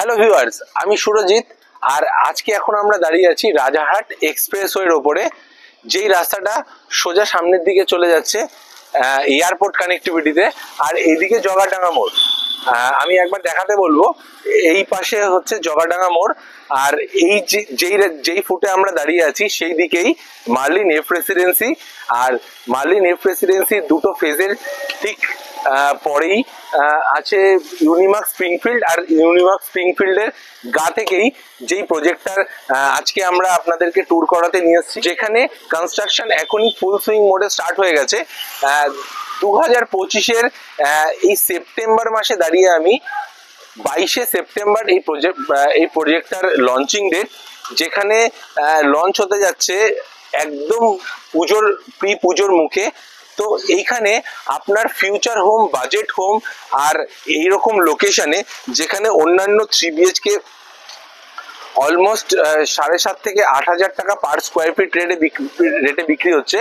Hello viewers, আমি সুরজিৎ। আর আজকে এখন আমরা দাঁড়িয়ে আছি রাজারহাট এক্সপ্রেসওয়ের ওপরে, যেই রাস্তাটা সোজা সামনের দিকে চলে যাচ্ছে এয়ারপোর্ট কানেক্টিভিটিতে। আর এইদিকে জগাডাঙ্গা মোড়। আমি একবার দেখাতে বলবো, এই পাশে হচ্ছে জগাডাঙ্গা মোড়। আর এই যেই ফুটে আমরা দাঁড়িয়ে আছি সেই দিকেই মার্লিন এফ রেসিডেন্সি। আর মার্লিন এফ রেসিডেন্সি দুটো ফেজের ঠিক পরেই আছে ইউনিমার্ক স্প্রিংফিল্ড। আর ইউনিমার্ক স্প্রিংফিল্ডের গা থেকেই যেই প্রজেক্টটার আজকে আমরা আপনাদেরকে ট্যুর করাতে নিয়ে এসেছি, যেখানে কনস্ট্রাকশন এখনই ফুল সুইং মোডে স্টার্ট হয়ে গেছে। 2025-এর এই সেপ্টেম্বর মাসে দাঁড়িয়ে আমি 22শে সেপ্টেম্বর এই প্রজেক্টটার লঞ্চিং ডেট, যেখানে লঞ্চ হতে যাচ্ছে একদম পুজোর মুখে। তো এইখানে আপনার ফিউচার হোম, বাজেট হোম আর এইরকম লোকেশনে, যেখানে অন্যান্য 3 BHK অলমোস্ট 7,500 থেকে 8,000 টাকা পার স্কোয়ার ফিট রেটে বিক্রি হচ্ছে,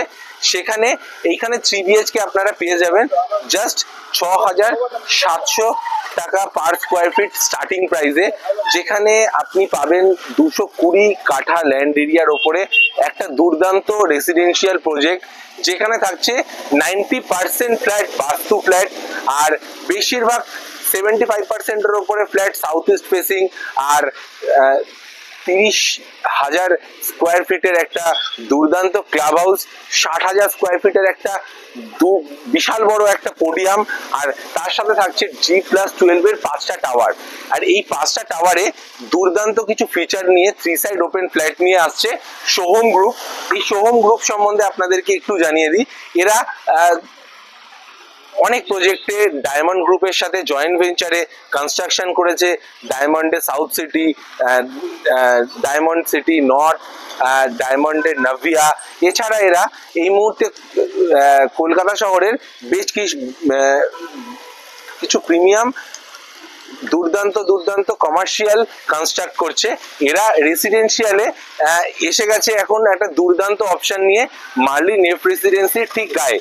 সেখানে এইখানে 3 BHK আপনারা পেয়ে যাবেন জাস্ট 6,700 টাকা পার স্কোয়ার ফিট স্টার্টিং প্রাইসে। যেখানে আপনি পাবেন 220 কাঠা ল্যান্ড এরিয়ার ওপরে একটা দুর্দান্ত রেসিডেন্সিয়াল প্রজেক্ট, যেখানে থাকছে 90% ফ্ল্যাট বাস্তু ফ্ল্যাট, আর বেশিরভাগ 75%-এর ওপরে ফ্ল্যাট সাউথ ইস্ট ফেসিং। আর 30,000 স্কোয়ার ফিটের একটা দুর্দান্ত ক্লাব হাউস, 60,000 স্কোয়ার ফিটের একটা বিশাল বড় একটা পোডিয়াম। আর তার সাথে থাকছে G+12-এর 5টা টাওয়ার। আর এই 5টা টাওয়ারে দুর্দান্ত কিছু ফিচার নিয়ে 3 সাইড ওপেন ফ্ল্যাট নিয়ে আসছে সোহম গ্রুপ। এই সোহম গ্রুপ সম্বন্ধে আপনাদেরকে একটু জানিয়ে দিই। এরা অনেক প্রজেক্টে ডায়মন্ড গ্রুপের সাথে জয়েন্ট ভেঞ্চারে কনস্ট্রাকশন করেছে। ডায়মন্ডে south city, diamond city north, ডায়মন্ডের নাভিয়া। এছাড়া এরা এই মুহূর্তে কলকাতা শহরের বেশ কিছু প্রিমিয়াম দুর্দান্ত কমার্শিয়াল কনস্ট্রাক্ট করছে। এরা রেসিডেন্সিয়ালে এসে গেছে এখন একটা দুর্দান্ত অপশন নিয়ে মার্লিন এফ রেসিডেন্সির ঠিক গায়ে।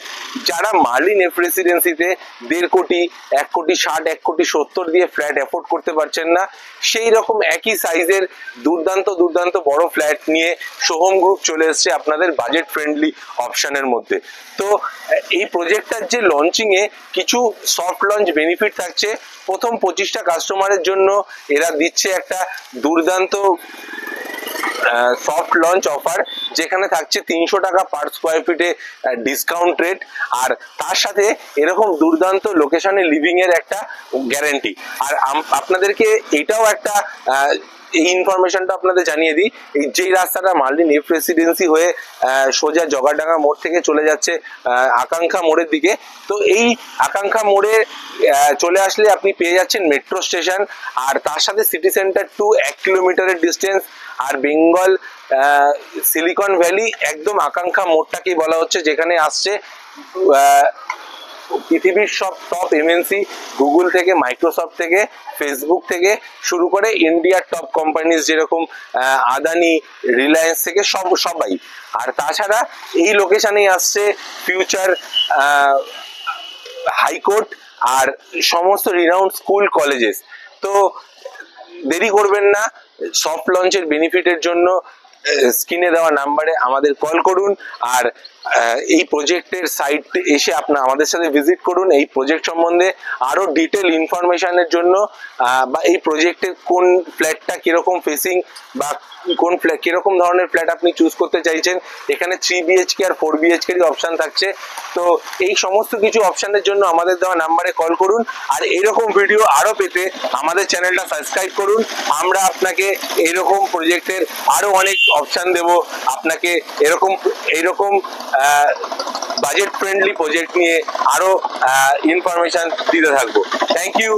যারা মার্লিন এফ রেসিডেন্সিতে 1.5 কোটি, 1,60,00,000, 1,70,00,000 দিয়ে ফ্ল্যাট অ্যাফোর্ড করতে পারছেন না, সেই রকম একই সাইজের দুর্দান্ত বড় ফ্ল্যাট নিয়ে সোহম গ্রুপ চলে এসছে আপনাদের বাজেট ফ্রেন্ডলি অপশনের মধ্যে। তো এই প্রজেক্টটার যে লঞ্চিংয়ে কিছু সফট লঞ্চ বেনিফিট থাকছে। প্রথম 25টা কাস্টমারের জন্য এরা দিচ্ছে একটা দুর্দান্ত সফট লঞ্চ অফার, যেখানে থাকছে 300 টাকা পার স্কোয়ার ফিটে ডিসকাউন্ট রেট। আর তার সাথে এরকম দুর্দান্ত লোকেশনে লিভিং এর একটা গ্যারান্টি। আর আপনাদেরকে এটাও একটা এই ইনফরমেশনটা আপনাদের জানিয়ে দিই, এই যেই রাস্তাটা মার্লিন এফ রেসিডেন্সি হয়ে সোজা জগাডাঙ্গা মোড় থেকে চলে যাচ্ছে আকাঙ্ক্ষা মোড়ের দিকে। তো এই আকাঙ্ক্ষা মোড়ে চলে আসলে আপনি পেয়ে যাচ্ছেন মেট্রো স্টেশন, আর তার সাথে সিটি সেন্টার টু 1 কিলোমিটারের ডিস্টেন্স। আর বেঙ্গল সিলিকন ভ্যালি একদম আকাঙ্ক্ষা মোড়টাকেই বলা হচ্ছে, যেখানে আসছে পৃথিবীর সব টপ এমএনসি, গুগল থেকে, মাইক্রোসফট থেকে, ফেসবুক থেকে শুরু করে ইন্ডিয়ার টপ কোম্পানিজ যেরকম আদানি, রিলায়েন্স থেকে সবাই। আর তাছাড়া এই লোকেশনেই আসছে ফিউচার হাইকোর্ট আর সমস্ত রিনাউন্ড স্কুল কলেজেস। তো দেরি করবেন না, সফট লঞ্চের বেনিফিটের জন্য স্ক্রিনে দেওয়া নাম্বারে আমাদের কল করুন। আর এই প্রজেক্টের সাইট এসে আমাদের সাথে ভিজিট করুন। এই প্রজেক্ট সম্বন্ধে আরো ডিটেল ইনফরমেশনের জন্য বা এই প্রজেক্টের কোন ফ্ল্যাটটা কিরকম ফেসিং বা কোন কিরকম ধরনের ফ্ল্যাট আপনি চুজ করতে চাইছেন, এখানে 3 BHK আর 4 BHK এর অপশন থাকছে। তো এই সমস্ত কিছু অপশনের জন্য আমাদের দেওয়া নাম্বারে কল করুন। আর এরকম ভিডিও আরো পেতে আমাদের চ্যানেলটা সাবস্ক্রাইব করুন। আমরা আপনাকে এইরকম প্রজেক্টের আরো অনেক অপশন দেব, আপনাকে এরকম বাজেট ফ্রেন্ডলি প্রজেক্ট নিয়ে আরো ইনফরমেশন দিতে থাকবো। থ্যাংক ইউ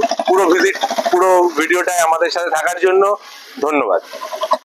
পুরো ভিডিওটায় আমাদের সাথে থাকার জন্য। ধন্যবাদ।